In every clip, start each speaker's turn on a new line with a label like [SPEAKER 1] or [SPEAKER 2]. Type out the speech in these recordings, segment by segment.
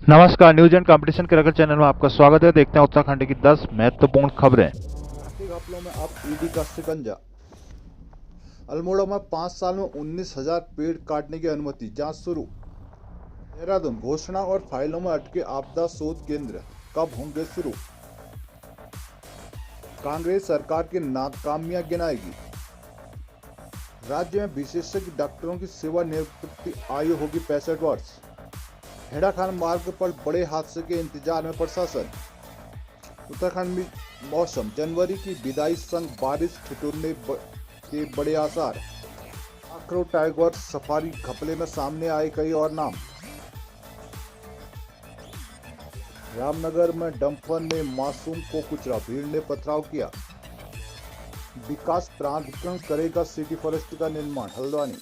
[SPEAKER 1] नमस्कार, news and competition के रगड़ चैनल में आपका स्वागत है। देखते हैं उत्तराखंड की 10 महत्वपूर्ण खबरें।
[SPEAKER 2] भारतीय घपलों में अब ईडी का शिकंजा। अल्मोड़ा में 5 साल में 19,000 पेड़ काटने की अनुमति, जांच शुरू। देहरादून, घोषणा और फाइलों में अटके आपदा शोध केंद्र कब होंगे शुरू। कांग्रेस सरकार की नाकामियां गिनाएगी। राज्य में विशेषज्ञ डॉक्टरों की सेवानिवृत्ति आयु होगी 65 वर्ष। हेड़ाखान मार्ग पर बड़े हादसे के इंतजार में प्रशासन। उत्तराखंड में मौसम, जनवरी की विदाई संग बारिश ठिठुरने के बड़े आसार। आक्रो टाइगर सफारी घपले में सामने आए कई और नाम। रामनगर में डंपर ने मासूम को कुचला, भीड़ ने पथराव किया। विकास प्राधिकरण करेगा सिटी फॉरेस्ट का निर्माण, हल्द्वानी।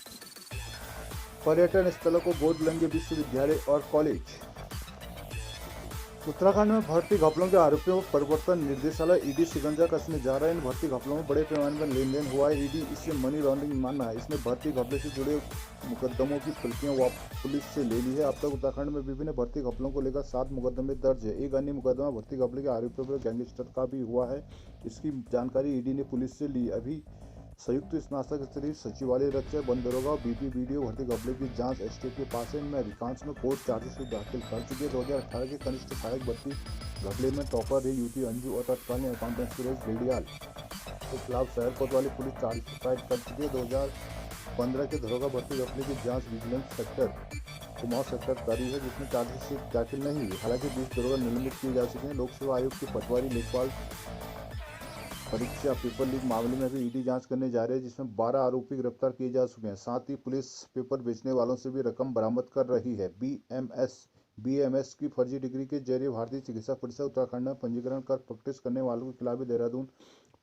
[SPEAKER 2] पर्यटन स्थलों को गोद लेंगे विश्वविद्यालय और कॉलेज। उत्तराखंड में भर्ती घपलों के आरोपियों को प्रवर्तन निर्देशालय ईडी शिकंजा कसने जा रहा है। इन भर्ती घपलों में बड़े पैमाने पर लेन देन हुआ है। ईडी इसे मनी लॉन्ड्रिंग माना है। इसने भर्ती घपले से जुड़े मुकदमों की प्रतियां पुलिस से ले ली है। अब तक उत्तराखंड में विभिन्न भर्ती घपलों को लेकर 7 मुकदमे दर्ज है। एक अन्य मुकदमा भर्ती घपले के आरोपियों पर गैंगस्टर का भी हुआ है। इसकी जानकारी ईडी ने पुलिस से ली। अभी संयुक्त स्नातक स्तरीय सचिवालय रक्षा वन दरोगा और बीपी वीडियो भर्ती घपले की जांच एसटीएफ के पास है। इनमें अधिकांश में कोर्ट चार्जशीट दाखिल कर चुके हैं। 2018 के कनिष्ठ सहायक भर्ती घपले में टॉपर रही युवती अंजू और तत्कालीन अकाउंटेंट सुरेश बेड़ियाल के खिलाफ शहर कोतवाली पुलिस चार्जशीट फाइल कर चुकी है। 2015 के दरोगा भर्ती घपले की जांच विजिलेंस सेक्टर कुमाऊं सेक्टर करी है, जिसमें चार्जशीट दाखिल नहीं हुई। हालांकि 20 दरोगा निलंबित किए जा चुके हैं। लोक सेवा आयोग की पटवारी लेखपाल परीक्षा पेपर लीक मामले में भी ईडी जांच करने जा रही है, जिसमें 12 आरोपी गिरफ्तार किए जा चुके हैं। साथ ही पुलिस पेपर बेचने वालों से भी रकम बरामद कर रही है। बीएमएस की फर्जी डिग्री के जरिए भारतीय चिकित्सा परिषद उत्तराखंड में पंजीकरण कर प्रैक्टिस करने वालों के खिलाफ भी देहरादून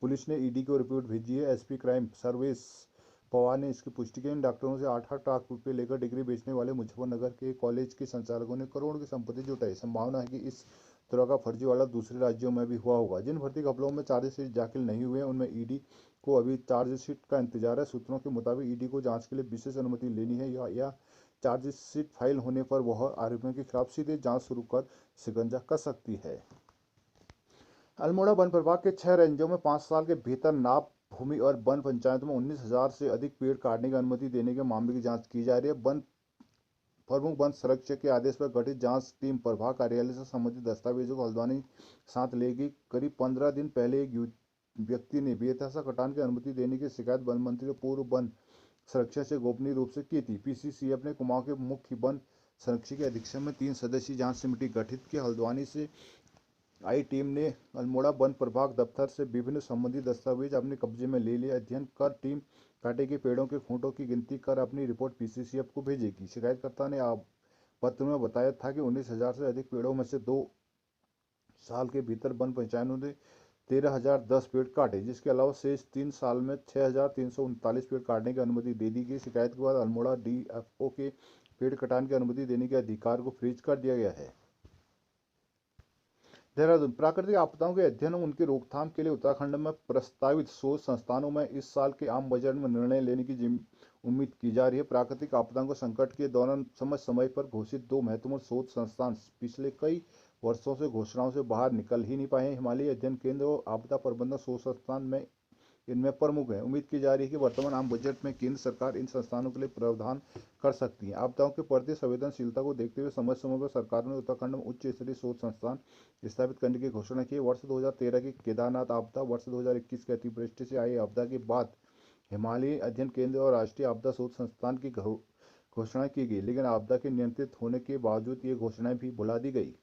[SPEAKER 2] पुलिस ने ईडी को रिपोर्ट भेजी है। एसपी क्राइम सर्वेश पवार ने इसकी पुष्टि की। इन डॉक्टरों से 8-8 लाख रुपए लेकर डिग्री बेचने वाले मुजफ्फरनगर के कॉलेज के संचालकों ने करोड़ की संपत्ति जुटाई। संभावना है कि इस तरह का फर्जीवाड़ा दूसरे राज्यों में भी हुआ होगा। जिन भर्ती घपलों में चार्जशीट दाखिल नहीं हुए उनमें ईडी को अभी चार्जशीट का इंतजार है। सूत्रों के मुताबिक ईडी को जांच के लिए विशेष अनुमति लेनी है या चार्जशीट फाइल होने पर वह आरोपियों के खिलाफ सीधे जांच शुरू कर शिकंजा कस सकती है। अल्मोड़ा वन प्रभाग के 6 रेंजों में 5 साल के भीतर नाप भूमि और वन पंचायतों में 19,000 से अधिक पेड़ काटने की अनुमति देने के मामले की जांच की जा रही है। वन प्रमुख वन संरक्षक के आदेश पर गठित जांच टीम प्रभाग कार्यालय से संबंधित दस्तावेजों को हल्द्वानी साथ लेगी। करीब 15 दिन पहले एक व्यक्ति ने बेतहाशा कटान की अनुमति देने की शिकायत वन मंत्री और पूर्व वन संरक्षक से गोपनीय रूप से की थी। पीसीसीएफ ने कुमाऊं के मुख्य वन संरक्षक के अध्यक्षता में 3 सदस्यीय जांच समिति गठित की। हल्द्वानी से आई टीम ने अल्मोड़ा वन प्रभाग दफ्तर से विभिन्न संबंधित दस्तावेज अपने कब्जे में ले लिए। अध्ययन कर टीम काटे गए पेड़ों के खूंटों की गिनती कर अपनी रिपोर्ट पीसीसीएफ को भेजेगी। शिकायतकर्ता ने पत्र में बताया था कि 19,000 से अधिक पेड़ों में से 2 साल के भीतर वन पंचायतों ने 13,010 पेड़ काटे, जिसके अलावा शेष 3 साल में 6,339 पेड़ काटने की अनुमति दे दी गई। शिकायत के बाद अल्मोड़ा डीएफओ के पेड़ कटान की अनुमति देने के अधिकार को फ्रीज कर दिया गया है। देहरादून, प्राकृतिक आपदाओं के अध्ययन और उनकी रोकथाम के लिए उत्तराखंड में प्रस्तावित शोध संस्थानों में इस साल के आम बजट में निर्णय लेने की उम्मीद की जा रही है। प्राकृतिक आपदाओं को संकट के दौरान समय समय पर घोषित 2 महत्वपूर्ण शोध संस्थान पिछले कई वर्षों से घोषणाओं से बाहर निकल ही नहीं पाए हैं। हिमालयी अध्ययन केंद्र और आपदा प्रबंधन शोध संस्थान में इनमें प्रमुख है। उम्मीद की जा रही है कि वर्तमान आम बजट में केंद्र सरकार इन संस्थानों के लिए प्रावधान कर सकती है। आपदाओं के प्रति संवेदनशीलता को देखते हुए समय समय पर सरकार ने उत्तराखंड में उच्च स्तरीय शोध संस्थान स्थापित करने की घोषणा की। वर्ष 2013 की केदारनाथ आपदा, वर्ष 2021 की अतिवृष्टि से आई आपदा के बाद हिमालयी अध्ययन केंद्र और राष्ट्रीय आपदा शोध संस्थान की घोषणा की गई, लेकिन आपदा के नियंत्रित होने के बावजूद ये घोषणाएं भी भुला दी गई।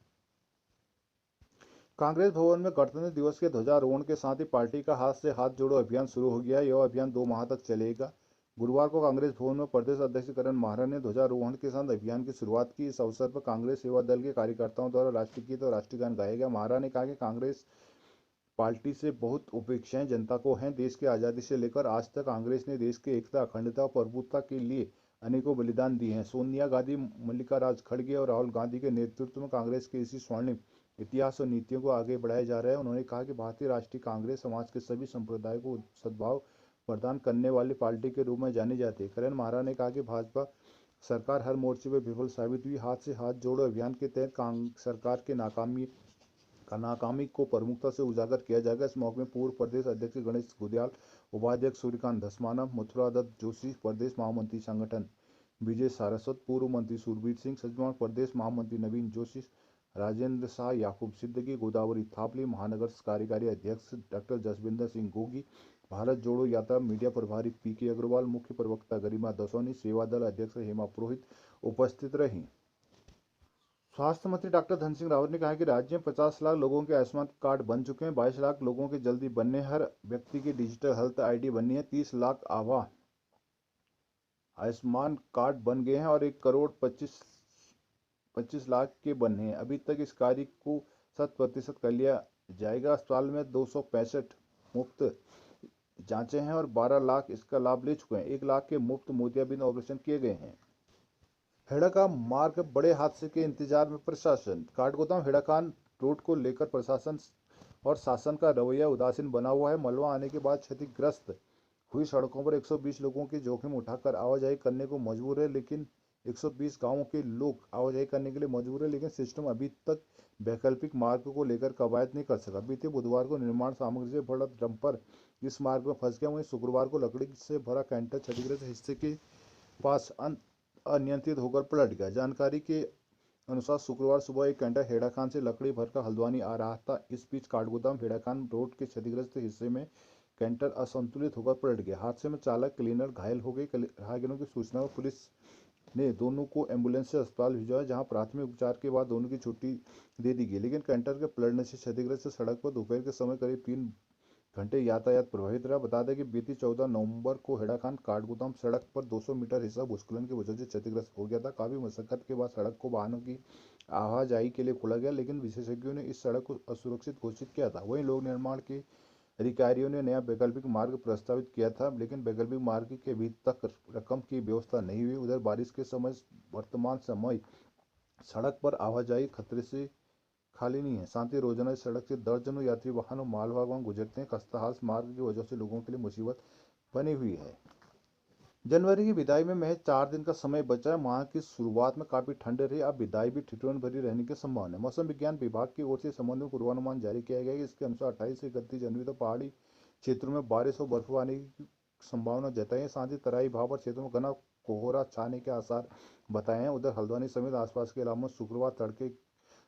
[SPEAKER 2] कांग्रेस भवन में गणतंत्र दिवस के ध्वजारोहण के साथ ही पार्टी का हाथ से हाथ जोड़ो अभियान शुरू हो गया है। यह अभियान 2 माह तक चलेगा। गुरुवार को कांग्रेस भवन में प्रदेश अध्यक्ष करण माहरा ने ध्वजारोहण के साथ अभियान की शुरुआत की। इस अवसर पर कांग्रेस सेवा दल के कार्यकर्ताओं द्वारा राष्ट्रगीत और राष्ट्रीय गान गाया गया। माहरा ने कहा कि कांग्रेस पार्टी से बहुत अपेक्षाएं जनता को हैं। देश की आज़ादी से लेकर आज तक कांग्रेस ने देश की एकता, अखंडता और प्रभुत्व के लिए अनेकों बलिदान दिए हैं। सोनिया गांधी, मल्लिकार्जुन खड़गे और राहुल गांधी के नेतृत्व में कांग्रेस के इसी स्वर्णिम इतिहास और नीतियों को आगे बढ़ाया जा रहा है। उन्होंने कहा कि भारतीय राष्ट्रीय कांग्रेस समाज के सभी संप्रदायों को सद्भाव प्रदान करने वाली पार्टी के रूप में जानी जाती है। करण माहरा ने कहा कि भाजपा सरकार हर मोर्चे पर विफल साबित हुई। हाथ से हाथ जोड़ो अभियान के तहत सरकार के नाकामी को प्रमुखता से उजागर किया जाएगा। इस मौके में पूर्व प्रदेश अध्यक्ष गणेश गुदियाल, उपाध्यक्ष सूर्यकांत धस्माना, मथुरा दत्त जोशी, प्रदेश महामंत्री संगठन विजय सारस्वत, पूर्व मंत्री सुरवीर सिंह सजमान, प्रदेश महामंत्री नवीन जोशी, राजेंद्र शाह, याकूब सिद्दीकी, गोदावरी थापली, महानगर कार्यकारी अध्यक्ष डॉक्टर जसविंदर सिंह गोगी, भारत जोड़ो यात्रा मीडिया प्रभारी पीके अग्रवाल, मुख्य प्रवक्ता गरिमा दसौनी, सेवा दल अध्यक्ष हेमा पुरोहित उपस्थित रहीं। स्वास्थ्य मंत्री डॉक्टर धन सिंह रावत ने कहा कि राज्य में 50 लाख लोगों के आयुष्मान कार्ड बन चुके हैं। 22 लाख लोगों के जल्दी बनने, हर व्यक्ति की डिजिटल हेल्थ आईडी बननी है। 30 लाख आयुष्मान कार्ड बन गए हैं और 1 करोड़ 25 लाख के बनने हैं। अभी तक इस कार्य को 100% कर लिया जाएगा। अस्पताल में 265 मुफ्त जांचें हैं और 12 लाख इसका लाभ ले चुके हैं। 1 लाख के मुफ्त मोतियाबिंद ऑपरेशन किए गए हैं। हेड़ाका मार्ग बड़े हादसे के इंतजार में प्रशासन। काठगोदाम हेड़ाखान रोड को लेकर प्रशासन और शासन का रवैया उदासीन बना हुआ है। मलबा आने के बाद क्षतिग्रस्त हुई सड़कों पर 120 लोगों की जोखिम उठाकर आवाजाही करने को मजबूर है, लेकिन 120 गांवों के लोग आवाजाही करने के लिए मजबूर है, लेकिन सिस्टम अभी तक वैकल्पिक मार्ग को लेकर कवायद नहीं कर सका। बीते बुधवार को निर्माण सामग्री से भरा डंपर इस मार्ग में फंस गया। वहीं शुक्रवार को लकड़ी से भरा कैंटर क्षतिग्रस्त हिस्से के पास अनियंत्रित होकर पलट गया। जानकारी के अनुसार शुक्रवार सुबह एक कैंटर हेड़ाखान से लकड़ी भरकर हल्द्वानी आ रहा था। इस बीच काठगोदाम हेड़ाखान रोड के क्षतिग्रस्त हिस्से में कैंटर असंतुलित होकर पलट गया। हादसे में चालक क्लीनर घायल हो गए। राहगीरों की सूचना पर पुलिस ने दोनों को एम्बुलेंस से अस्पताल भिजवाया, जहां प्राथमिक उपचार के बाद दोनों की छुट्टी दे दी गई। लेकिन कैंटर के पलटने से क्षतिग्रस्त सड़क पर दोपहर के समय करीब 3 घंटे यातायात प्रभावित रहा। बता दें कि बीती 14 नवंबर को हेड़ाखान काठगोदाम सड़क पर 200 मीटर हिस्सा भूस्खलन की वजह से क्षतिग्रस्त हो गया था। काफी मशक्कत के बाद सड़क को वाहनों की आवाजाही के लिए खोला गया, लेकिन विशेषज्ञों ने इस सड़क को असुरक्षित घोषित किया था। वहीं लोक निर्माण के अधिकारियों ने नया वैकल्पिक मार्ग प्रस्तावित किया था, लेकिन वैकल्पिक मार्ग की अभी तक रकम की व्यवस्था नहीं हुई। उधर बारिश के समय वर्तमान समय सड़क पर आवाजाही खतरे से खाली नहीं है। साथ ही रोजाना इस सड़क से दर्जनों यात्री वाहन और मालवाहन गुजरते हैं। खस्ताहाल मार्ग की वजह से लोगों के लिए मुसीबत बनी हुई है। जनवरी की विदाई में महज 4 दिन का समय बचा है। माह की शुरुआत में काफी ठंड रही, अब विदाई भी ठिठुरन भरी रहने की संभावना है। मौसम विज्ञान विभाग की ओर से संबंध में पूर्वानुमान जारी किया गया है। इसके अनुसार 28 से 31 जनवरी तक पहाड़ी क्षेत्रों में बारिश और बर्फबारी की संभावना जताई है। साथ ही तराई भावर क्षेत्रों में घना कोहरा छाने के आसार बताए हैं। उधर हल्द्वानी समेत आसपास के इलाकों में शुक्रवार तड़के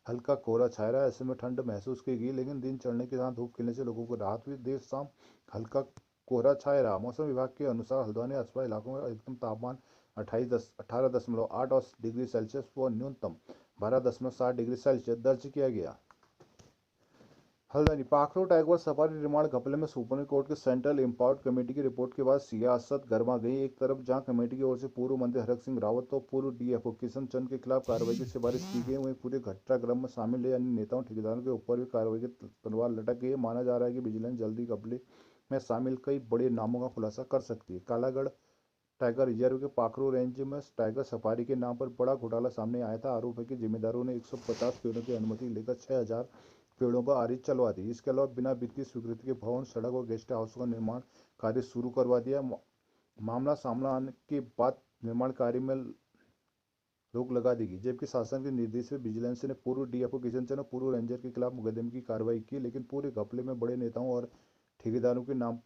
[SPEAKER 2] हल्का कोहरा छाया रहा। ऐसे में ठंड महसूस की गई, लेकिन दिन चढ़ने के साथ धूप खिलने से लोगों को राहत हुई। देर शाम हल्का कोहरा छाया रहा। मौसम विभाग के अनुसार हल्द्वानी आसपास इलाकों में अधिकतम तापमान 18.8 डिग्री सेल्सियस व न्यूनतम 12.7 डिग्री सेल्सियस दर्ज किया गया। हल्द्वानी पाखरो टाइगर सफारी निर्माण घपले में सुप्रीम कोर्ट के सेंट्रल एम्पावर्ड कमेटी की रिपोर्ट के बाद सियासत गर्मा गई। एक तरफ जहां कमेटी की ओर से पूर्व मंत्री हरक सिंह रावत और पूर्व डीएफओ किशन चंद के खिलाफ कार्रवाई की सिफारिश की गई, वहीं पूरे घटनाक्रम में शामिल है अन्य नेताओं ठेकेदारों के ऊपर भी कार्रवाई की तलवार लटक गई है। माना जा रहा है कि विजिलेंस जल्दी घपले में शामिल कई बड़े नामों का खुलासा कर सकती है। कालागढ़ टाइगर रिजर्व के पाखरो रेंज में टाइगर सफारी के नाम पर बड़ा घोटाला सामने आया था। आरोप है कि जिम्मेदारों ने 150 पेड़ों की अनुमति लेकर 6000 पेड़ों पर आरी चलवा दी। इसके अलावा बिना वित्तीय स्वीकृति के भवन, सड़क और गेस्ट हाउस का निर्माण कार्य शुरू करवा दिया। मामला सामने आने के बाद निर्माण कार्य में रोक लगा दी गई, जबकि शासन के निर्देश में विजिलेंस ने पूर्व डीएफओ किशन चंद और पूर्व रेंजर के खिलाफ मुकदमे की कार्रवाई की, लेकिन पूरे घपले में बड़े नेताओं और ठेकेदारों के नाम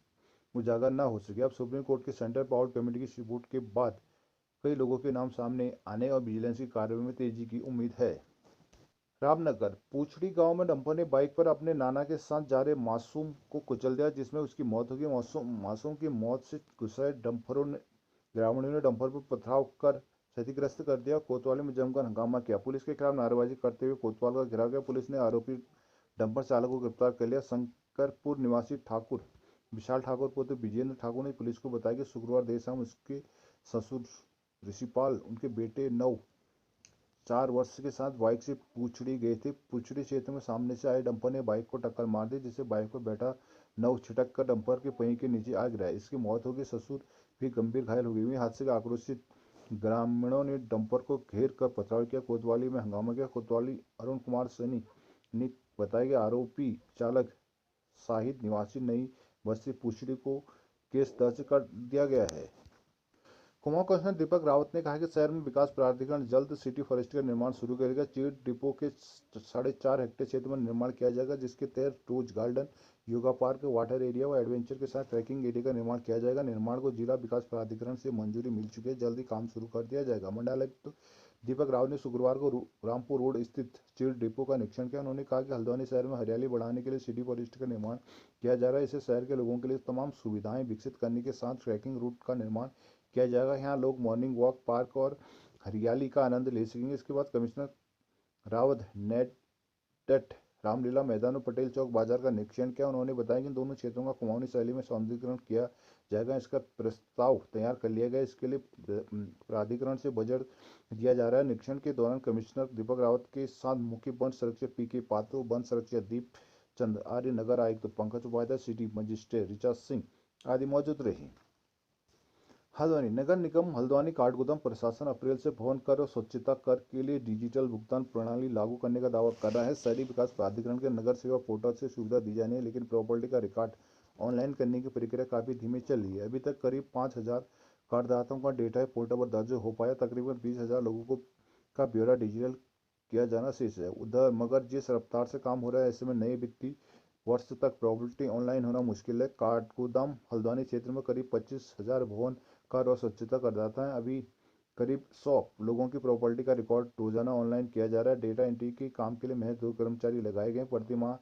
[SPEAKER 2] उजागर न हो सके। अब सुप्रीम कोर्ट के सेंट्रल पावर कमेटी की रिपोर्ट के बाद कई लोगों के नाम सामने आने और विजिलेंस की कार्रवाई में तेजी की उम्मीद है। रामनगर पूछड़ी गांव में डंपर ने बाइक पर अपने नाना के साथ जा रहे मासूम को कुचल दिया, जिसमें उसकी मौत हो गई। मासूम की मौत से गुस्साए ग्रामीणों ने डंपर पर पथराव कर क्षतिग्रस्त कर दिया। कोतवाली में जमकर हंगामा किया। पुलिस के खिलाफ नारेबाजी करते हुए कोतवाल का घेराव किया। पुलिस ने आरोपी डंपर चालक को गिरफ्तार कर लिया। शंकरपुर निवासी ठाकुर विशाल ठाकुर पुत्र विजेंद्र ठाकुर ने पुलिस को बताया कि शुक्रवार देर शाम उसके ससुर ऋषिपाल उनके बेटे 4 वर्ष के साथ बाइक से पूछड़ी गए थे। पूछड़ी क्षेत्र में सामने से आए डंपर ने बाइक को टक्कर मार दी, जिससे बाइक पर बैठा नव छिटक कर डंपर के पहिए के नीचे आ गिरा। इसकी मौत हो गई। ससुर भी गंभीर घायल हो गई। वहीं हादसे का आक्रोशित ग्रामीणों ने डंपर को घेर कर पथराव किया। कोतवाली में हंगामा किया। कोतवाली अरुण कुमार सैनी ने बताया कि आरोपी चालक शाहिद निवासी नई बस्ती पूछड़ी को केस दर्ज कर दिया गया है। कुमाऊं कमिश्नर दीपक रावत ने कहा कि शहर में विकास प्राधिकरण जल्द सिटी फॉरेस्ट का निर्माण शुरू करेगा। चीड़ डिपो के 4.5 हेक्टेयर क्षेत्र में निर्माण किया जाएगा, जिसके तहत rose garden, yoga park, water area व एडवेंचर के साथ ट्रैकिंग एरिया का निर्माण किया जाएगा। निर्माण को जिला विकास प्राधिकरण से मंजूरी मिल चुकी है, जल्द ही काम शुरू कर दिया जाएगा। मंडलायुक्त दीपक रावत ने शुक्रवार को रामपुर रोड स्थित चीड़ डिपो का निरीक्षण किया। उन्होंने कहा कि हल्द्वानी शहर में हरियाली बढ़ाने के लिए सिटी फॉरेस्ट का निर्माण किया जा रहा है। इससे शहर के लोगों के लिए तमाम सुविधाएं विकसित करने के साथ ट्रैकिंग रूट का निर्माण किया जाएगा। यहाँ लोग मॉर्निंग वॉक, पार्क और हरियाली का आनंद ले सकेंगे। इसके बाद कमिश्नर रावत नेटट रामलीला मैदान और पटेल चौक बाजार का निरीक्षण किया। उन्होंने बताया कि इन दोनों क्षेत्रों का कुमाऊनी शैली में सौंदर्यीकरण किया जाएगा। इसका प्रस्ताव तैयार कर लिया गया। इसके लिए प्राधिकरण से बजट दिया जा रहा है। निरीक्षण के दौरान कमिश्नर दीपक रावत के साथ मुख्य वन संरक्षक पी के पात्रो, वन संरक्षक दीप चंद आर्य, नगर आयुक्त पंकज उपाध्याय, सिटी मजिस्ट्रेट ऋचा सिंह आदि मौजूद रहे। हल्द्वानी नगर निगम हल्द्वानी काठगोदाम प्रशासन अप्रैल से भवन कर और स्वच्छता कर के लिए डिजिटल भुगतान प्रणाली लागू करने का दावा कर रहा है। शहरी विकास प्राधिकरण के नगर सेवा पोर्टल से सुविधा दी जानी है, लेकिन प्रॉपर्टी का रिकॉर्ड ऑनलाइन करने की प्रक्रिया काफी धीमी चल रही है। अभी तक करीब 5,000 कार्डधारकों का डेटा पोर्टल पर दर्ज हो पाया। तकरीबन 20,000 लोगों को का ब्यौरा डिजिटल किया जाना शेष है। उधर मगर जिस रफ्तार से काम हो रहा है, ऐसे में नए वित्तीय वर्ष तक प्रॉपर्टी ऑनलाइन होना मुश्किल है। काठगोदाम हल्द्वानी क्षेत्र में करीब 25,000 भवन कर और स्वच्छता करदाता हैं। अभी करीब 100 लोगों की प्रॉपर्टी का रिकॉर्ड रोजाना ऑनलाइन किया जा रहा है। डेटा एंट्री के काम के लिए महज 2 कर्मचारी लगाए गए। प्रति माह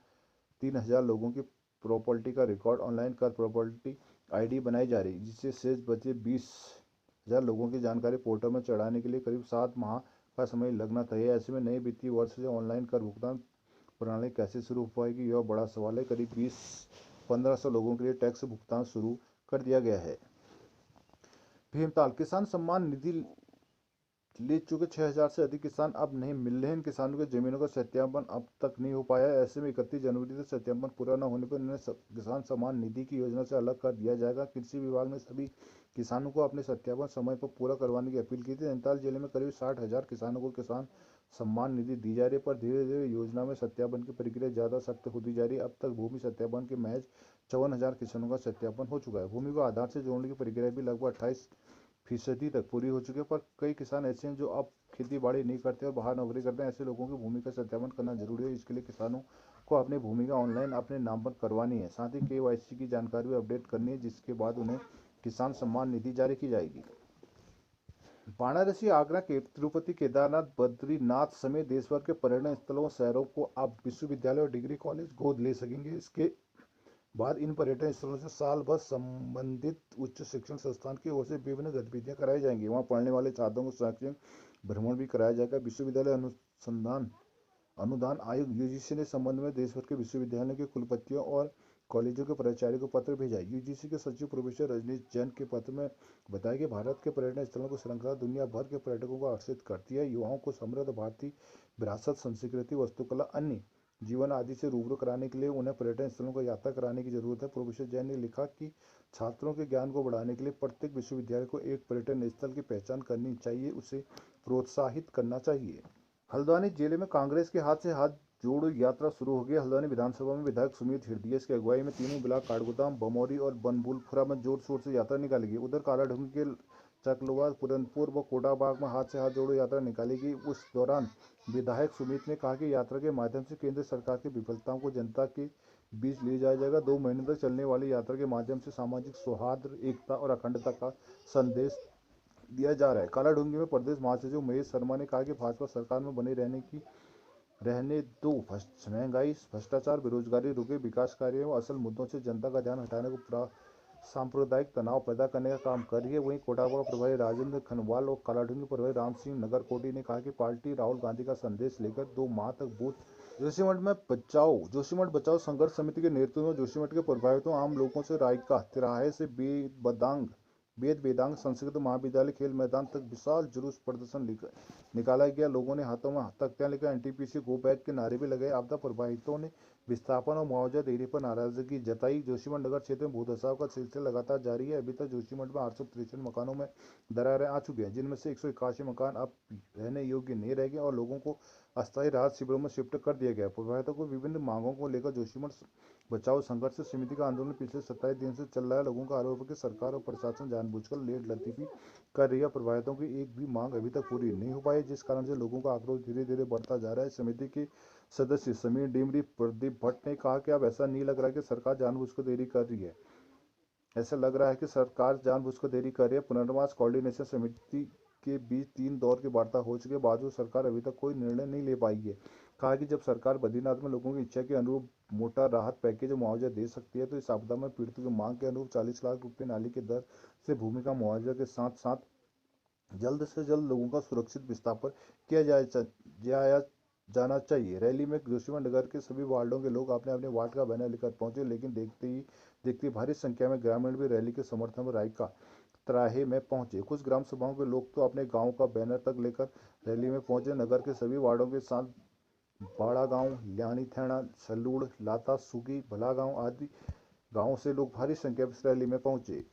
[SPEAKER 2] 3,000 लोगों की प्रॉपर्टी का रिकॉर्ड ऑनलाइन कर प्रॉपर्टी आईडी बनाई जा रही है, जिससे शेष बचे 20,000 लोगों की जानकारी पोर्टल में चढ़ाने के लिए करीब 7 माह का समय लगना तय है। ऐसे में नए वित्तीय वर्ष से ऑनलाइन कर भुगतान प्रणाली कैसे शुरू हो पाएगी, यह बड़ा सवाल है। करीब 1500 लोगों के लिए टैक्स भुगतान शुरू कर दिया गया है। भीमताल किसान सम्मान निधि ले चुके 6,000 से अधिक किसान अब नहीं मिल रहे हैं। इन किसानों की जमीनों का सत्यापन अब तक नहीं हो पाया है। ऐसे में 31 जनवरी तक सत्यापन पूरा न होने पर उन्हें किसान सम्मान निधि की योजना से अलग कर दिया जाएगा। कृषि विभाग ने सभी किसानों को अपने सत्यापन समय पर पूरा करवाने की अपील की थी। नैनीताल जिले में करीब 60,000 किसानों को किसान सम्मान निधि दी जा रही है, पर धीरे धीरे योजना में सत्यापन की प्रक्रिया ज्यादा सख्त होती जा रही है। अब तक भूमि सत्यापन के महज 54,000 किसानों का सत्यापन हो चुका है। भूमि को आधार से जोड़ने की प्रक्रिया भी लगभग 28% तक पूरी हो चुकी है, पर कई किसान ऐसे हैं जो अब खेती बाड़ी नहीं करते और बाहर नौकरी करते हैं। ऐसे लोगों की भूमि का सत्यापन करना जरूरी है। इसके लिए किसानों को अपनी भूमि का ऑनलाइन अपने नाम पर करवानी है। साथ ही KYC की जानकारी भी अपडेट करनी है, जिसके बाद उन्हें किसान सम्मान निधि जारी की जाएगी। वाराणसी, आगरा, तिरुपति, केदारनाथ, बद्रीनाथ समेत देशभर के पर्यटन स्थलों और शहरों को अब विश्वविद्यालय और डिग्री कॉलेज गोद ले सकेंगे। इसके बाद इन पर्यटन स्थलों से साल भर संबंधित उच्च शिक्षण संस्थान की ओर से विभिन्न गतिविधियां कराई जाएंगी। वहां पढ़ने वाले छात्रों को शैक्षणिक भ्रमण भी कराया जाएगा। विश्वविद्यालय अनुसंधान अनुदान आयोग यूजीसी ने संबंध में देशभर के विश्वविद्यालयों के कुलपतियों और कॉलेजों के प्राचार्यों को पत्र भेजा है। यूजीसी के सचिव प्रोफेसर रजनीश जैन के पत्र में बताया कि भारत के पर्यटन स्थलों की श्रृंखला दुनिया भर के पर्यटकों को आकर्षित करती है। युवाओं को समृद्ध भारतीय विरासत, संस्कृति, वास्तुकला, अन्य जीवन आदि से रूबरू कराने के लिए उन्हें पर्यटन स्थलों को यात्रा कराने की जरूरत है। प्रोफेसर जैन ने लिखा कि छात्रों के ज्ञान को बढ़ाने के लिए प्रत्येक विश्वविद्यालय को एक पर्यटन स्थल की पहचान करनी चाहिए, उसे प्रोत्साहित करना चाहिए। हल्द्वानी जिले में कांग्रेस के हाथ से हाथ जोड़ो यात्रा शुरू हो गई। हल्द्वानी विधानसभा में विधायक सुमित हिरदिया की अगुवाई में तीनों ब्लॉक काठगोदाम, बमौरी और बनबुलखुरा में जोर शोर से यात्रा निकाली गई। उधर कालाढूंगी के चकलोवा, पुरनपुर व कोटाबाग में हाथ से हाथ जोड़ो यात्रा निकाली गई। उस दौरान विधायक सुमित ने कहा कि यात्रा के माध्यम से केंद्र सरकार की विफलताओं को जनता के बीच ले जाया जाएगा। 2 महीने तक चलने वाली यात्रा के माध्यम से सामाजिक सौहार्द, एकता और अखंडता का संदेश दिया जा रहा है। कालाढूंगी में प्रदेश महासचिव महेश शर्मा ने कहा कि भाजपा सरकार में बने रहने दो, महंगाई, भ्रष्टाचार, बेरोजगारी रुके, विकास कार्यों व असल मुद्दों से जनता का ध्यान हटाने को सांप्रदायिक तनाव पैदा करने का काम कर रही है। वहीं कोटाबा प्रभारी राजेंद्र खनवाल और कालाढूंगी प्रभारी राम सिंह नगरकोटी ने कहा कि पार्टी राहुल गांधी का संदेश लेकर 2 माह तक बूथ जोशीमठ बचाओ संघर्ष समिति के नेतृत्व में जोशीमठ के प्रभावितों आम लोगों से रायका तिराहे से वेद वेदांग संस्कृत महाविद्यालय खेल मैदान तक विशाल जुलूस प्रदर्शन निकाला गया। लोगों ने हाथों में तख्तियां लेकर एनटीपीसी गो बैक के नारे भी लगाए। आपदा प्रभावितों ने विस्थापन और मुआवजा देने पर नाराजगी जताई। जोशीमठ नगर क्षेत्र में भूधसाव का सिलसिला लगातार जारी है। अभी तक जोशीमठ में 863 मकानों में दरारें आ चुकी हैं, जिनमें से 181 मकान अब रहने योग्य नहीं रह गए और लोगों को अस्थायी राहत शिविरों में शिफ्ट कर दिया गया। प्रभावितों को विभिन्न मांगों को लेकर जोशीमठ बचाओ संघर्ष समिति का आंदोलन पिछले 27 दिन से चल रहा है। लोगों का आरोप है कि सरकार और प्रशासन जानबूझकर लेट लतीफी कर रही है। प्रभावितों की एक भी मांग अभी तक पूरी नहीं हो पाई, जिस कारण से लोगों का आक्रोश धीरे धीरे बढ़ता जा रहा है। समिति के सदस्य समीर डिमरी, प्रदीप भट्ट ने कहा कि अब ऐसा नहीं लग रहा कि सरकार जानबूझकर देरी कर रही है। ऐसा लग रहा है कि सरकार जानबूझकर देरी कर रही है। पुनर्वास कोऑर्डिनेशन समिति के बीच 3 दौर की वार्ता हो चुके बावजूद सरकार अभी तक कोई निर्णय नहीं ले पाई है। कहा कि जब सरकार बद्रीनाथ में लोगों की इच्छा के अनुरूप मोटा राहत पैकेज मुआवजा दे सकती है, तो इस आपदा में पीड़ितों की मांग के अनुरूप 40 लाख रुपए नाली की दर से भूमि का मुआवजा के साथ साथ जल्द से जल्द लोगों का सुरक्षित विस्थापन किया जाया जाना चाहिए। रैली में जोशीमठ नगर के सभी वार्डों के लोग अपने अपने वार्ड का बैनर लेकर पहुंचे, लेकिन देखते ही भारी संख्या में ग्रामीण भी रैली के समर्थन में रायका त्राहे में पहुंचे। कुछ ग्राम सभाओं के लोग तो अपने गांव का बैनर तक लेकर रैली में पहुंचे। नगर के सभी वार्डों के साथ बाड़ा गांव, ल्याणी थैणा, सलूड़, लाता, सुगी, भला गांव आदि गांवों से लोग भारी संख्या में इस रैली में पहुंचे।